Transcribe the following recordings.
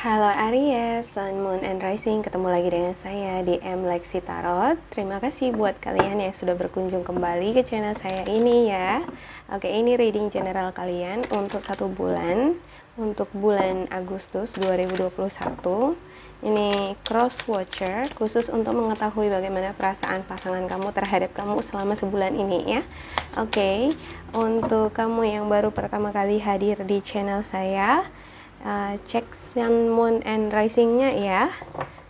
Halo Aries, Sun, Moon, and Rising. Ketemu lagi dengan saya di M. Lexi Tarot. Terima kasih buat kalian yang sudah berkunjung kembali ke channel saya ini ya. Oke, ini reading general kalian untuk 1 bulan, untuk bulan Agustus 2021. Ini cross watcher, khusus untuk mengetahui bagaimana perasaan pasangan kamu terhadap kamu selama sebulan ini ya. Oke, untuk kamu yang baru pertama kali hadir di channel saya, cek Sun, Moon, and Rising-nya ya.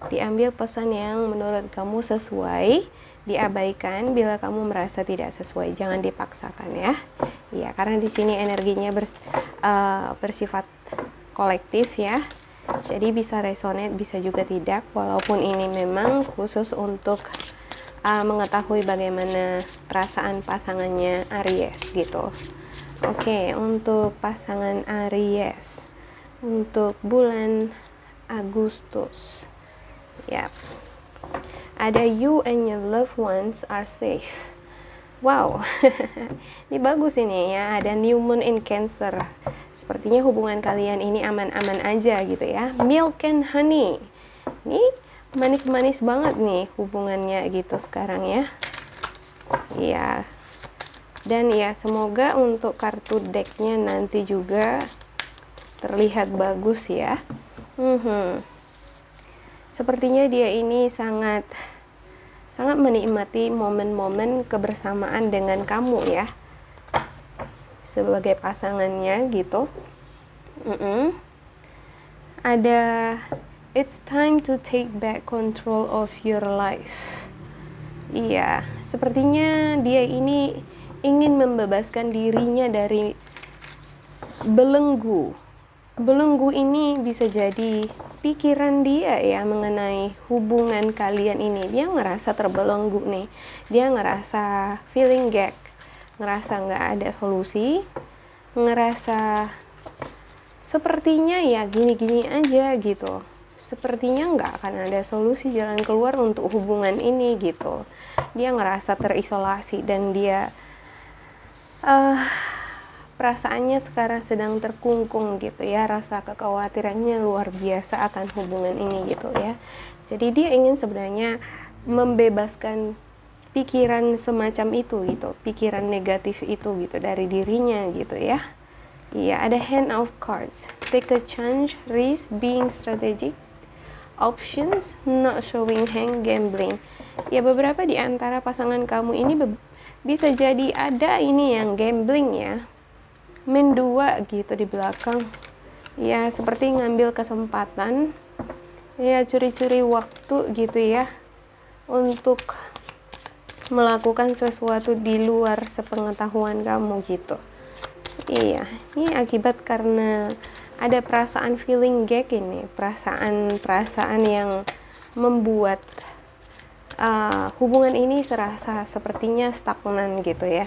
Diambil pesan yang menurut kamu sesuai, diabaikan bila kamu merasa tidak sesuai, jangan dipaksakan ya. Ya, karena di sini energinya bersifat kolektif ya. Jadi bisa resonate, bisa juga tidak, walaupun ini memang khusus untuk mengetahui bagaimana perasaan pasangannya Aries gitu. Oke, untuk pasangan Aries untuk bulan Agustus ya, ada you and your loved ones are safe. Wow, ini bagus ini ya, ada new moon in Cancer. Sepertinya hubungan kalian ini aman-aman aja gitu ya. Milk and honey, ini manis-manis banget nih hubungannya gitu sekarang ya. Iya, dan ya semoga untuk kartu decknya nanti juga terlihat bagus ya. Sepertinya dia ini sangat menikmati momen-momen kebersamaan dengan kamu ya, sebagai pasangannya gitu. Ada it's time to take back control of your life. Iya, sepertinya dia ini ingin membebaskan dirinya dari belenggu. Belenggu ini bisa jadi pikiran dia ya mengenai hubungan kalian ini. Dia ngerasa terbelenggu nih. Dia ngerasa feeling gag, ngerasa nggak ada solusi, ngerasa sepertinya ya gini-gini aja gitu. Sepertinya nggak akan ada solusi jalan keluar untuk hubungan ini gitu. Dia ngerasa terisolasi dan dia perasaannya sekarang sedang terkungkung gitu ya, rasa kekhawatirannya luar biasa akan hubungan ini gitu ya. Jadi dia ingin sebenarnya membebaskan pikiran semacam itu gitu, pikiran negatif itu gitu dari dirinya gitu ya. Iya, ada Hand of Cards, take a chance, risk, being strategic, options, not showing hand, gambling. Ya, beberapa di antara pasangan kamu ini bisa jadi ada ini yang gambling ya, main 2 gitu di belakang ya, seperti ngambil kesempatan ya, curi-curi waktu gitu ya untuk melakukan sesuatu di luar sepengetahuan kamu gitu. Iya, ini akibat karena ada perasaan feeling gag ini, perasaan yang membuat hubungan ini serasa sepertinya stagnan gitu ya.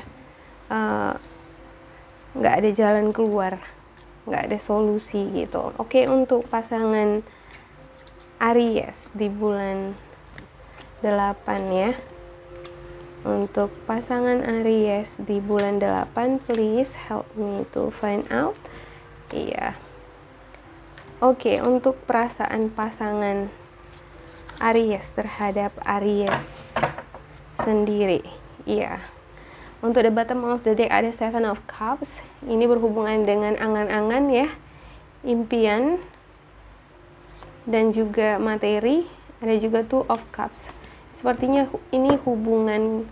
Nggak ada jalan keluar, nggak ada solusi gitu. Oke, untuk pasangan Aries di bulan 8 ya. Untuk pasangan Aries di bulan 8, please help me to find out. Iya. Oke, untuk perasaan pasangan Aries terhadap Aries sendiri. Iya. Untuk the bottom of the deck ada Seven of Cups. Ini berhubungan dengan angan-angan ya, impian, dan juga materi. Ada juga Two of Cups. Sepertinya ini hubungan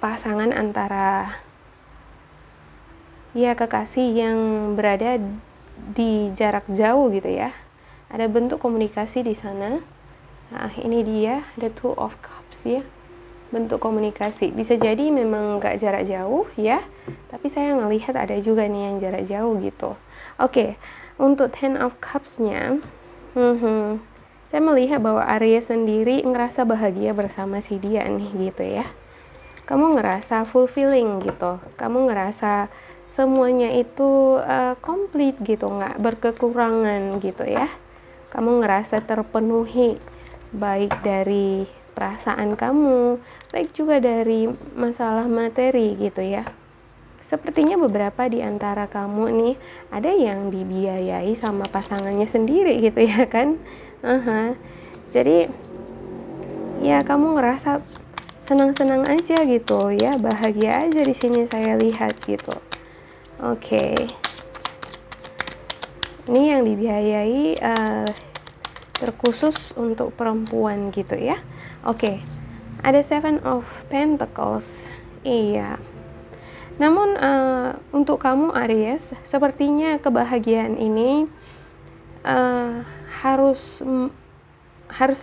pasangan antara ya kekasih yang berada di jarak jauh gitu ya. Ada bentuk komunikasi di sana. Nah, ini dia ada Two of Cups ya. Bentuk komunikasi bisa jadi memang nggak jarak jauh ya, tapi saya ngelihat ada juga nih yang jarak jauh gitu. Oke, untuk Ten of Cups-nya, saya melihat bahwa Aries sendiri ngerasa bahagia bersama si dia nih gitu ya. Kamu ngerasa fulfilling gitu, kamu ngerasa semuanya itu komplit gitu, nggak berkekurangan gitu ya. Kamu ngerasa terpenuhi, baik dari perasaan kamu, baik juga dari masalah materi gitu ya. sepertinya beberapa di antara kamu nih ada yang dibiayai sama pasangannya sendiri gitu ya kan. Jadi ya kamu ngerasa senang-senang aja gitu ya, bahagia aja di sini saya lihat gitu. Oke. Ini yang dibiayai terkhusus untuk perempuan gitu ya. Oke. Ada Seven of Pentacles. Iya. Namun untuk kamu Aries, sepertinya kebahagiaan ini harus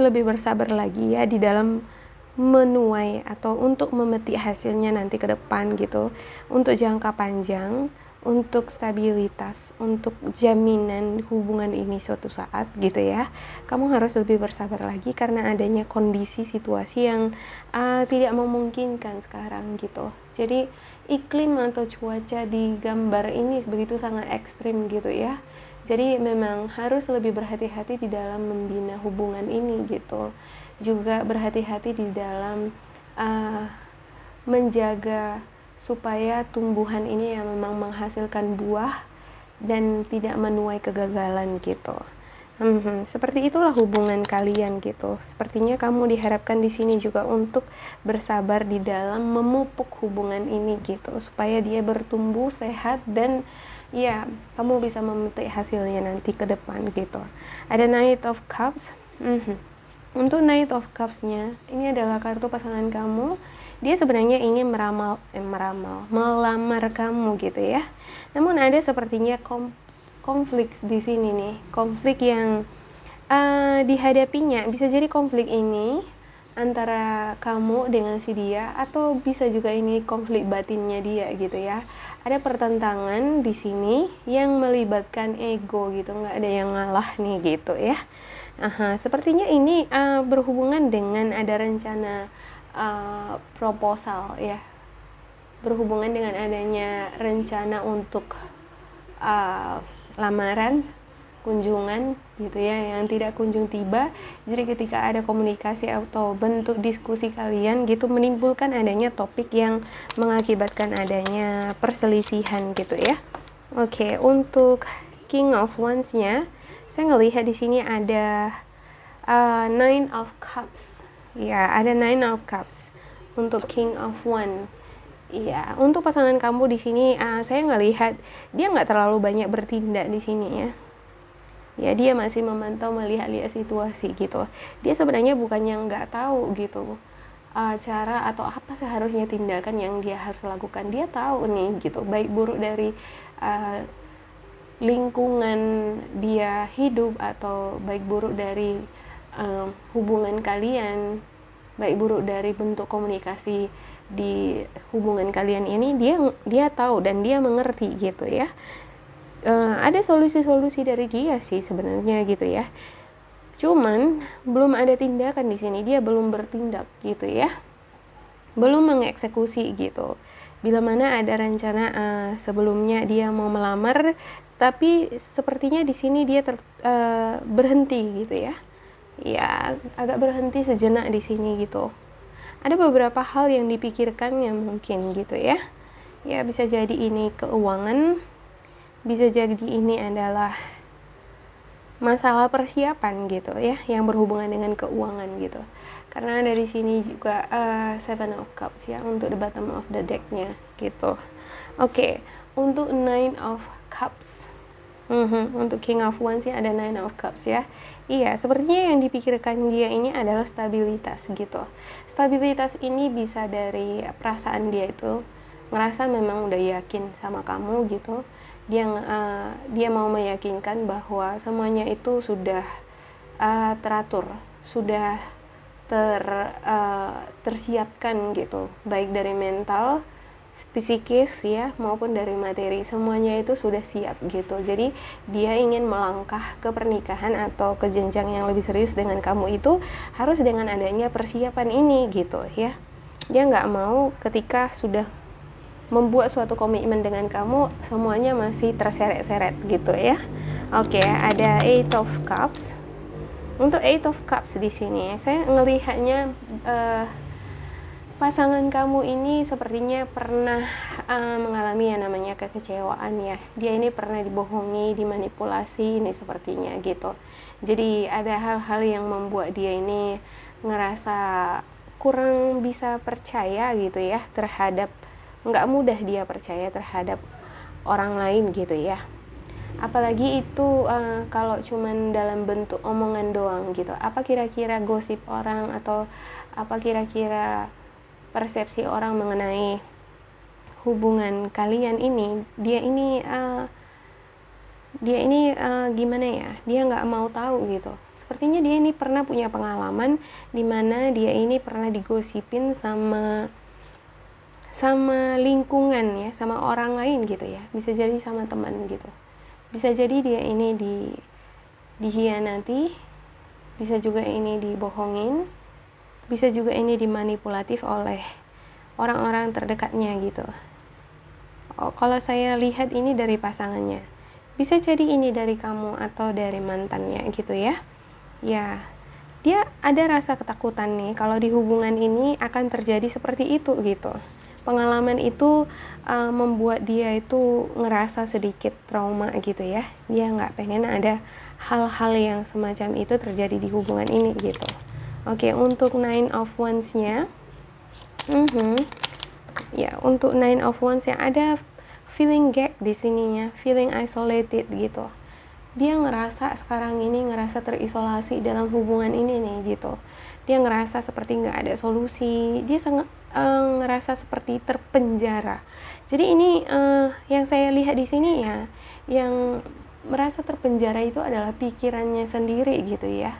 lebih bersabar lagi ya di dalam menuai atau untuk memetik hasilnya nanti ke depan gitu. Untuk jangka panjang, untuk stabilitas, untuk jaminan hubungan ini suatu saat gitu ya. Kamu harus lebih bersabar lagi karena adanya kondisi situasi yang tidak memungkinkan sekarang gitu. Jadi iklim atau cuaca di gambar ini begitu sangat ekstrim gitu ya. Jadi memang harus lebih berhati-hati di dalam membina hubungan ini gitu. Juga berhati-hati di dalam menjaga supaya tumbuhan ini yang memang menghasilkan buah dan tidak menuai kegagalan gitu. Seperti itulah hubungan kalian gitu. Sepertinya kamu diharapkan di sini juga untuk bersabar di dalam memupuk hubungan ini gitu, supaya dia bertumbuh sehat dan ya kamu bisa memetik hasilnya nanti ke depan gitu. Ada Knight of Cups. Untuk Knight of Cups-nya, ini adalah kartu pasangan kamu. Dia sebenarnya ingin melamar kamu gitu ya. Namun ada sepertinya konflik di sini nih, konflik yang dihadapinya. Bisa jadi konflik ini antara kamu dengan si dia, atau bisa juga ini konflik batinnya dia gitu ya. Ada pertentangan di sini yang melibatkan ego gitu, nggak ada yang ngalah nih gitu ya. Sepertinya ini berhubungan dengan ada rencana proposal ya, berhubungan dengan adanya rencana untuk lamaran, kunjungan gitu ya, yang tidak kunjung tiba. Jadi ketika ada komunikasi atau bentuk diskusi kalian gitu, menimbulkan adanya topik yang mengakibatkan adanya perselisihan gitu ya. Oke, untuk King of Wands-nya, saya ngelihat di sini ada Nine of Cups. Ya, ada Nine of Cups untuk King of Wands. Iya, untuk pasangan kamu di sini saya ngelihat dia nggak terlalu banyak bertindak di sini ya. Ya, dia masih memantau, melihat-lihat situasi gitu. Dia sebenarnya bukannya nggak tahu gitu cara atau apa seharusnya tindakan yang dia harus lakukan. Dia tahu nih gitu, baik buruk dari lingkungan dia hidup atau baik buruk dari hubungan kalian, baik buruk dari bentuk komunikasi di hubungan kalian ini, dia tahu dan dia mengerti gitu ya. Ada solusi-solusi dari dia sih sebenarnya gitu ya. Cuman belum ada tindakan di sini, dia belum bertindak gitu ya. Belum mengeksekusi gitu. Bila mana ada rencana sebelumnya dia mau melamar, tapi sepertinya di sini dia berhenti gitu ya. Ya, agak berhenti sejenak di sini gitu. Ada beberapa hal yang dipikirkannya mungkin gitu ya. Ya, bisa jadi ini keuangan, bisa jadi ini adalah masalah persiapan gitu ya, yang berhubungan dengan keuangan gitu. Karena dari sini juga Seven of Cups ya, untuk the bottom of the deck-nya gitu. Oke, untuk Nine of Cups. Untuk King of Wands ya ada Nine of Cups ya. Iya, sepertinya yang dipikirkan dia ini adalah stabilitas gitu. Stabilitas ini bisa dari perasaan dia itu ngerasa memang udah yakin sama kamu gitu. Dia mau meyakinkan bahwa semuanya itu sudah teratur, sudah tersiapkan gitu, baik dari mental, psikis ya maupun dari materi, semuanya itu sudah siap gitu. Jadi dia ingin melangkah ke pernikahan atau ke jenjang yang lebih serius dengan kamu itu harus dengan adanya persiapan ini gitu ya. Dia nggak mau ketika sudah membuat suatu komitmen dengan kamu semuanya masih terseret-seret gitu ya. Oke, ada Eight of Cups. Untuk Eight of Cups di sini saya ngelihatnya pasangan kamu ini sepertinya pernah mengalami yang namanya kekecewaan ya. Dia ini pernah dibohongi, dimanipulasi ini sepertinya gitu. Jadi ada hal-hal yang membuat dia ini ngerasa kurang bisa percaya gitu ya terhadap, nggak mudah dia percaya terhadap orang lain gitu ya. Apalagi itu kalau cuman dalam bentuk omongan doang gitu. Apa kira-kira gosip orang atau apa kira-kira persepsi orang mengenai hubungan kalian ini, dia ini gimana ya, dia nggak mau tahu gitu. Sepertinya dia ini pernah punya pengalaman di mana dia ini pernah digosipin sama lingkungan ya, sama orang lain gitu ya, bisa jadi sama teman gitu, bisa jadi dia ini dihianati, bisa juga ini dibohongin, bisa juga ini dimanipulatif oleh orang-orang terdekatnya gitu. Kalau saya lihat ini dari pasangannya, bisa jadi ini dari kamu atau dari mantannya gitu ya. Ya, dia ada rasa ketakutan nih kalau di hubungan ini akan terjadi seperti itu gitu. Pengalaman itu membuat dia itu ngerasa sedikit trauma gitu ya. Dia nggak pengen ada hal-hal yang semacam itu terjadi di hubungan ini gitu. Oke, untuk Nine of Wands-nya, ya untuk Nine of Wands yang ada feeling gap di sininya, feeling isolated gitu. Dia ngerasa sekarang ini ngerasa terisolasi dalam hubungan ini nih gitu. Dia ngerasa seperti nggak ada solusi. Dia sangat ngerasa seperti terpenjara. Jadi ini yang saya lihat di sini ya, yang merasa terpenjara itu adalah pikirannya sendiri gitu ya.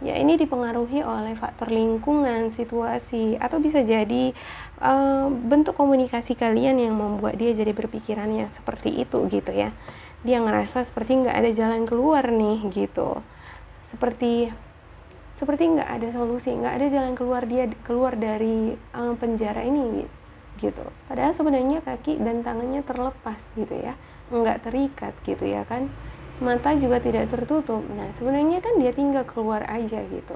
Ya ini dipengaruhi oleh faktor lingkungan, situasi, atau bisa jadi bentuk komunikasi kalian yang membuat dia jadi berpikirannya seperti itu gitu ya. Dia ngerasa seperti nggak ada jalan keluar nih gitu, seperti nggak ada solusi, nggak ada jalan keluar, dia keluar dari penjara ini gitu. Padahal sebenarnya kaki dan tangannya terlepas gitu ya, nggak terikat gitu ya kan. Mata juga tidak tertutup. Nah sebenarnya kan dia tinggal keluar aja gitu,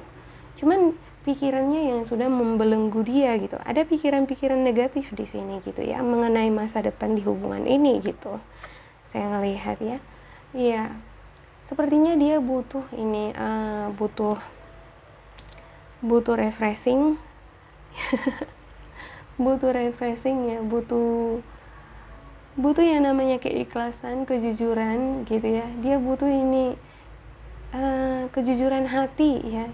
cuman pikirannya yang sudah membelenggu dia gitu. Ada pikiran-pikiran negatif di sini gitu ya mengenai masa depan di hubungan ini gitu. Saya ngelihat ya, iya sepertinya dia butuh ini butuh refreshing butuh refreshing ya, butuh yang namanya keikhlasan, kejujuran gitu ya. Dia butuh ini kejujuran hati ya,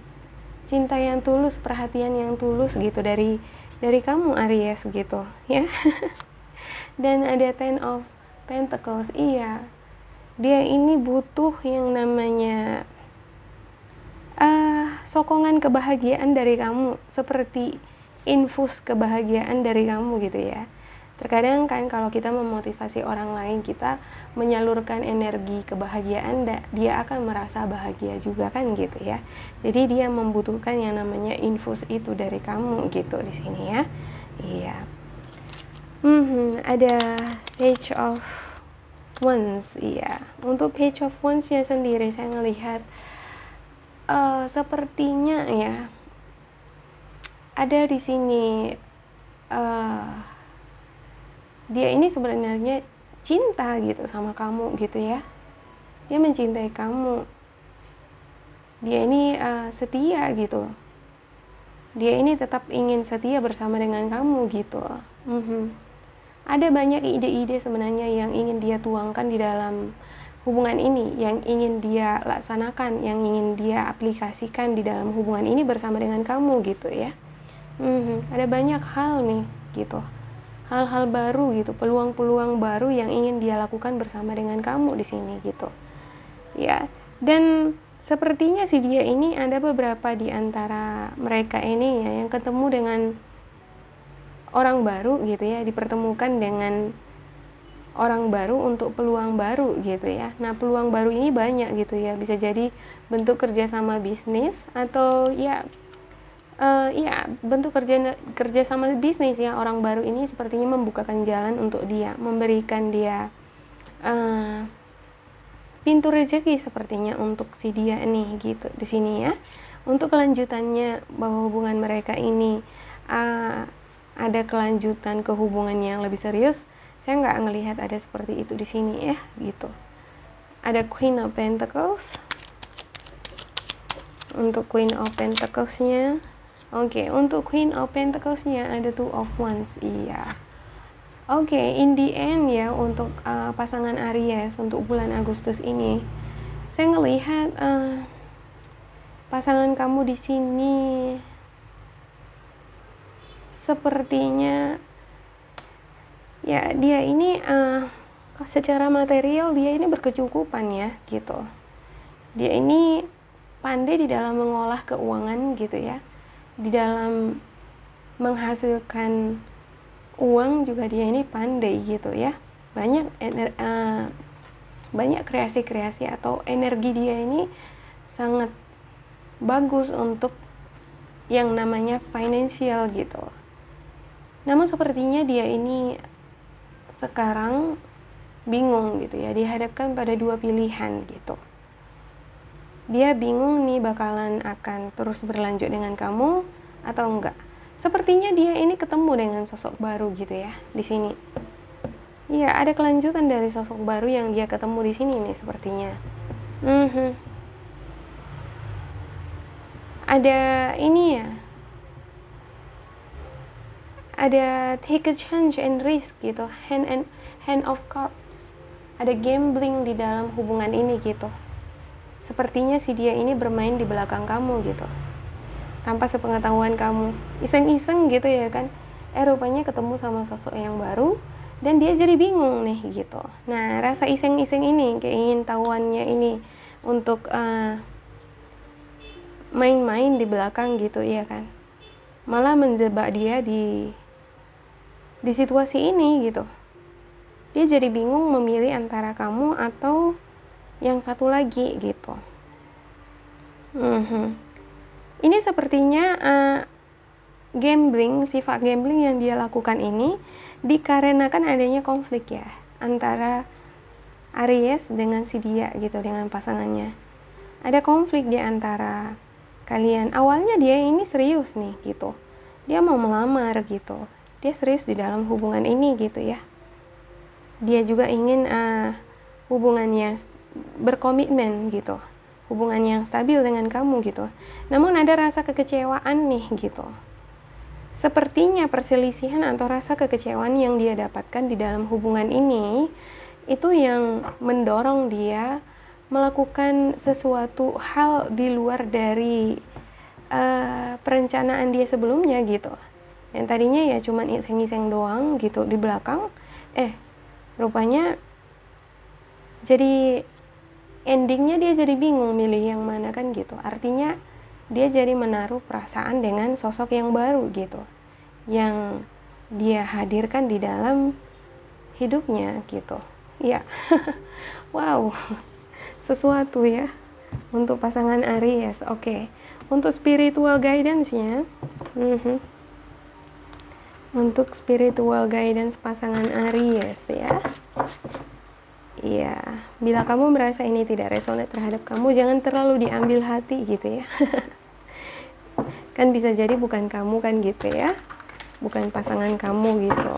cinta yang tulus, perhatian yang tulus gitu dari kamu Aries gitu ya. Dan ada Ten of Pentacles, iya dia ini butuh yang namanya sokongan kebahagiaan dari kamu, seperti infus kebahagiaan dari kamu gitu ya. Terkadang kan kalau kita memotivasi orang lain, kita menyalurkan energi kebahagiaan, dia akan merasa bahagia juga kan gitu ya. Jadi dia membutuhkan yang namanya infus itu dari kamu gitu di sini ya. Iya. Ada Page of Wands, iya. Untuk Page of Wands-nya sendiri saya ngelihat sepertinya ya ada di sini dia ini sebenarnya cinta gitu sama kamu gitu ya. Dia mencintai kamu. Dia ini setia gitu. Dia ini tetap ingin setia bersama dengan kamu gitu. Ada banyak ide-ide sebenarnya yang ingin dia tuangkan di dalam hubungan ini, yang ingin dia laksanakan, yang ingin dia aplikasikan di dalam hubungan ini bersama dengan kamu gitu ya. Ada banyak hal nih gitu, hal-hal baru gitu, peluang-peluang baru yang ingin dia lakukan bersama dengan kamu di sini gitu ya. Dan sepertinya sih dia ini ada beberapa di antara mereka ini ya yang ketemu dengan orang baru gitu ya, dipertemukan dengan orang baru untuk peluang baru gitu ya. Nah peluang baru ini banyak gitu ya, bisa jadi bentuk kerjasama bisnis atau ya bentuk kerjasama bisnis ya. Orang baru ini sepertinya membukakan jalan untuk dia, memberikan dia pintu rezeki sepertinya untuk si dia nih gitu di sini ya. Untuk kelanjutannya bahwa hubungan mereka ini ada kelanjutan ke hubungan yang lebih serius, saya nggak ngelihat ada seperti itu di sini ya, gitu. Ada Queen of Pentacles. Untuk Queen of Pentacles-nya, oke, untuk Queen of Pentacles-nya ada Two of Wands, iya. Oke, in the end ya, untuk pasangan Aries untuk bulan Agustus ini, saya ngelihat pasangan kamu di sini sepertinya ya dia ini secara material dia ini berkecukupan ya, gitu. Dia ini pandai di dalam mengolah keuangan gitu ya, di dalam menghasilkan uang juga dia ini pandai gitu ya. Banyak kreasi-kreasi atau energi dia ini sangat bagus untuk yang namanya financial gitu. Namun sepertinya dia ini sekarang bingung gitu ya, dihadapkan pada dua pilihan gitu. Dia bingung nih bakalan akan terus berlanjut dengan kamu atau enggak. Sepertinya dia ini ketemu dengan sosok baru gitu ya di sini. Iya, ada kelanjutan dari sosok baru yang dia ketemu di sini nih sepertinya. Ada ini ya. Ada take a chance and risk gitu, hand of cards. Ada gambling di dalam hubungan ini gitu. Sepertinya si dia ini bermain di belakang kamu gitu, tanpa sepengetahuan kamu, iseng-iseng gitu ya kan. Rupanya ketemu sama sosok yang baru dan dia jadi bingung nih gitu. Nah, rasa iseng-iseng ini, keingintahuannya ini untuk main-main di belakang gitu ya kan, malah menjebak dia di situasi ini gitu. Dia jadi bingung memilih antara kamu atau yang satu lagi gitu. Ini sepertinya gambling, sifat gambling yang dia lakukan ini dikarenakan adanya konflik ya antara Aries dengan si dia gitu, dengan pasangannya. Ada konflik di antara kalian. Awalnya dia ini serius nih gitu, dia mau melamar gitu, dia serius di dalam hubungan ini gitu ya. Dia juga ingin hubungannya berkomitmen gitu, hubungan yang stabil dengan kamu gitu. Namun ada rasa kekecewaan nih gitu. Sepertinya perselisihan atau rasa kekecewaan yang dia dapatkan di dalam hubungan ini itu yang mendorong dia melakukan sesuatu hal di luar dari perencanaan dia sebelumnya gitu. Yang tadinya ya cuman iseng-iseng doang gitu di belakang, rupanya jadi endingnya dia jadi bingung milih yang mana kan gitu. Artinya dia jadi menaruh perasaan dengan sosok yang baru gitu, yang dia hadirkan di dalam hidupnya gitu ya. Wow, sesuatu ya untuk pasangan Aries. Oke. Untuk spiritual guidance-nya, untuk spiritual guidance pasangan Aries ya. Iya, bila kamu merasa ini tidak resonate terhadap kamu, jangan terlalu diambil hati gitu ya. Kan bisa jadi bukan kamu kan gitu ya, bukan pasangan kamu gitu.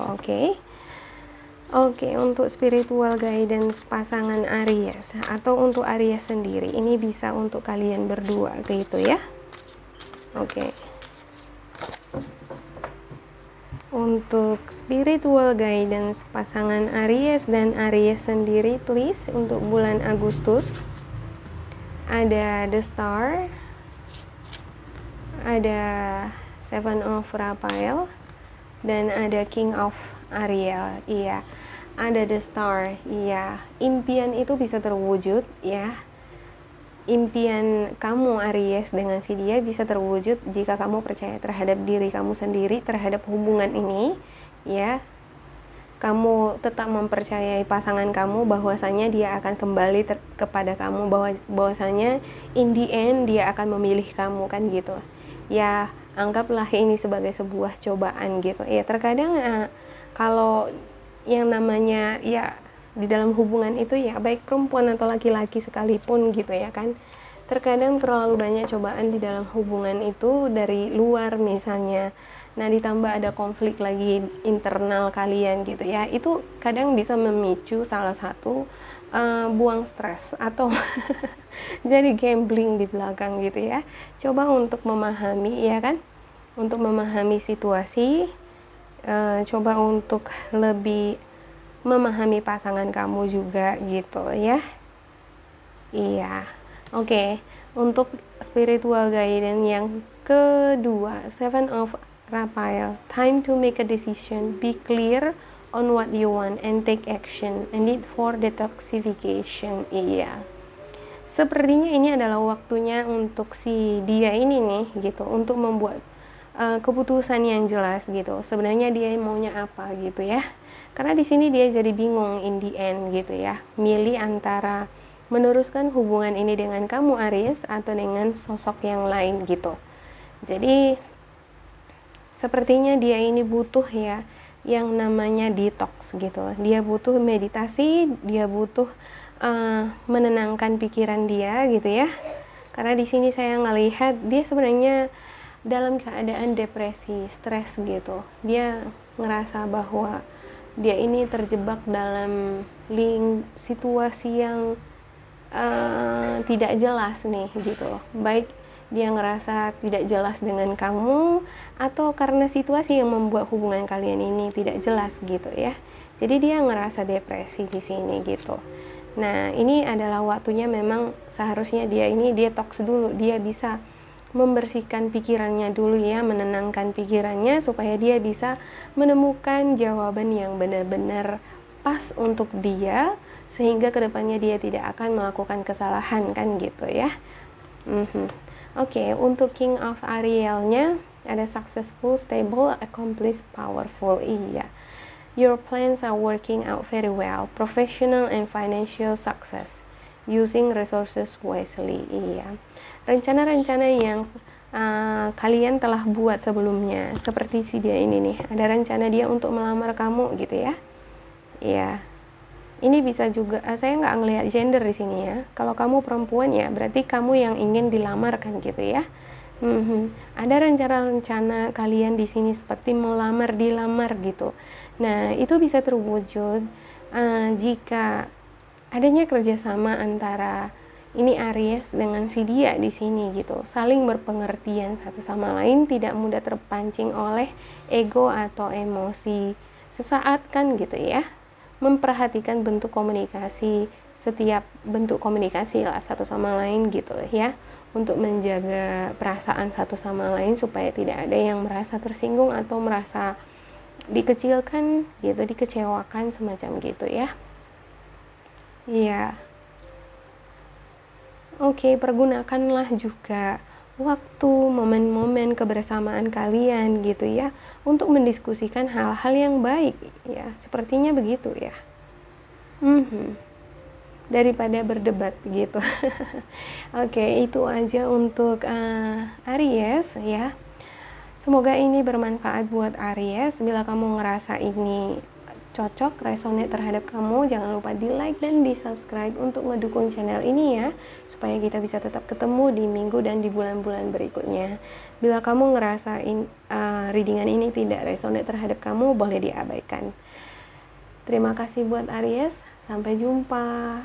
Oke, untuk spiritual guidance pasangan Aries atau untuk Aries sendiri, ini bisa untuk kalian berdua gitu ya. Oke. Untuk spiritual guidance pasangan Aries dan Aries sendiri, please, untuk bulan Agustus, ada The Star, ada Seven of Raphael, dan ada King of Ariel. Iya, ada The Star. Iya, impian itu bisa terwujud ya. Impian kamu Aries dengan si dia bisa terwujud jika kamu percaya terhadap diri kamu sendiri, terhadap hubungan ini ya. Kamu tetap mempercayai pasangan kamu bahwasanya dia akan kembali kepada kamu, bahwasanya in the end dia akan memilih kamu kan gitu ya. Anggaplah ini sebagai sebuah cobaan gitu ya. Terkadang kalau yang namanya ya di dalam hubungan itu ya, baik perempuan atau laki-laki sekalipun gitu ya kan, Terkadang terlalu banyak cobaan di dalam hubungan itu dari luar misalnya. Nah, ditambah ada konflik lagi internal kalian gitu ya. Itu kadang bisa memicu salah satu buang stres atau jadi gambling di belakang gitu ya. Coba untuk memahami ya kan, untuk memahami situasi, coba untuk lebih memahami pasangan kamu juga gitu ya. Iya. Oke, untuk spiritual guidance yang kedua, Seven of Raphael, time to make a decision, be clear on what you want and take action, and need for detoxification. Iya. Sepertinya ini adalah waktunya untuk si dia ini nih gitu, untuk membuat keputusan yang jelas gitu. Sebenarnya dia maunya apa gitu ya. Karena di sini dia jadi bingung in the end gitu ya. Milih antara meneruskan hubungan ini dengan kamu Aries atau dengan sosok yang lain gitu. Jadi sepertinya dia ini butuh ya yang namanya detox gitu. Dia butuh meditasi, dia butuh menenangkan pikiran dia gitu ya. Karena di sini saya ngelihat dia sebenarnya dalam keadaan depresi, stres gitu. Dia ngerasa bahwa dia ini terjebak dalam situasi yang tidak jelas nih gitu. Baik dia ngerasa tidak jelas dengan kamu atau karena situasi yang membuat hubungan kalian ini tidak jelas gitu ya. Jadi dia ngerasa depresi di sini gitu. Nah, ini adalah waktunya memang seharusnya dia ini detox dulu. Dia bisa membersihkan pikirannya dulu ya, menenangkan pikirannya supaya dia bisa menemukan jawaban yang benar-benar pas untuk dia, sehingga kedepannya dia tidak akan melakukan kesalahan kan gitu ya. Oke, untuk King of Ariel-nya ada successful, stable, accomplished, powerful. Iya. Your plans are working out very well, professional and financial success, using resources wisely. Iya. Rencana-rencana yang kalian telah buat sebelumnya, seperti si dia ini nih, ada rencana dia untuk melamar kamu gitu ya. Iya. Ini bisa juga, saya nggak ngelihat gender di sini ya. Kalau kamu perempuan ya, berarti kamu yang ingin dilamar kan gitu ya. Ada rencana-rencana kalian di sini seperti melamar, dilamar gitu. Nah, itu bisa terwujud jika adanya kerjasama antara ini Aries dengan si dia di sini gitu, saling berpengertian satu sama lain, tidak mudah terpancing oleh ego atau emosi sesaat kan gitu ya. Memperhatikan bentuk komunikasi, setiap bentuk komunikasi lah satu sama lain gitu ya, untuk menjaga perasaan satu sama lain supaya tidak ada yang merasa tersinggung atau merasa dikecilkan gitu, dikecewakan semacam gitu ya. Iya. Oke, pergunakanlah juga waktu, momen-momen kebersamaan kalian gitu ya, untuk mendiskusikan hal-hal yang baik ya, sepertinya begitu ya. Daripada berdebat gitu. Oke, itu aja untuk Aries ya. Semoga ini bermanfaat buat Aries. Bila kamu ngerasa ini cocok, resonate terhadap kamu, jangan lupa di like dan di subscribe untuk ngedukung channel ini ya, supaya kita bisa tetap ketemu di minggu dan di bulan-bulan berikutnya. Bila kamu ngerasa readingan ini tidak resonate terhadap kamu, boleh diabaikan. Terima kasih buat Aries, sampai jumpa.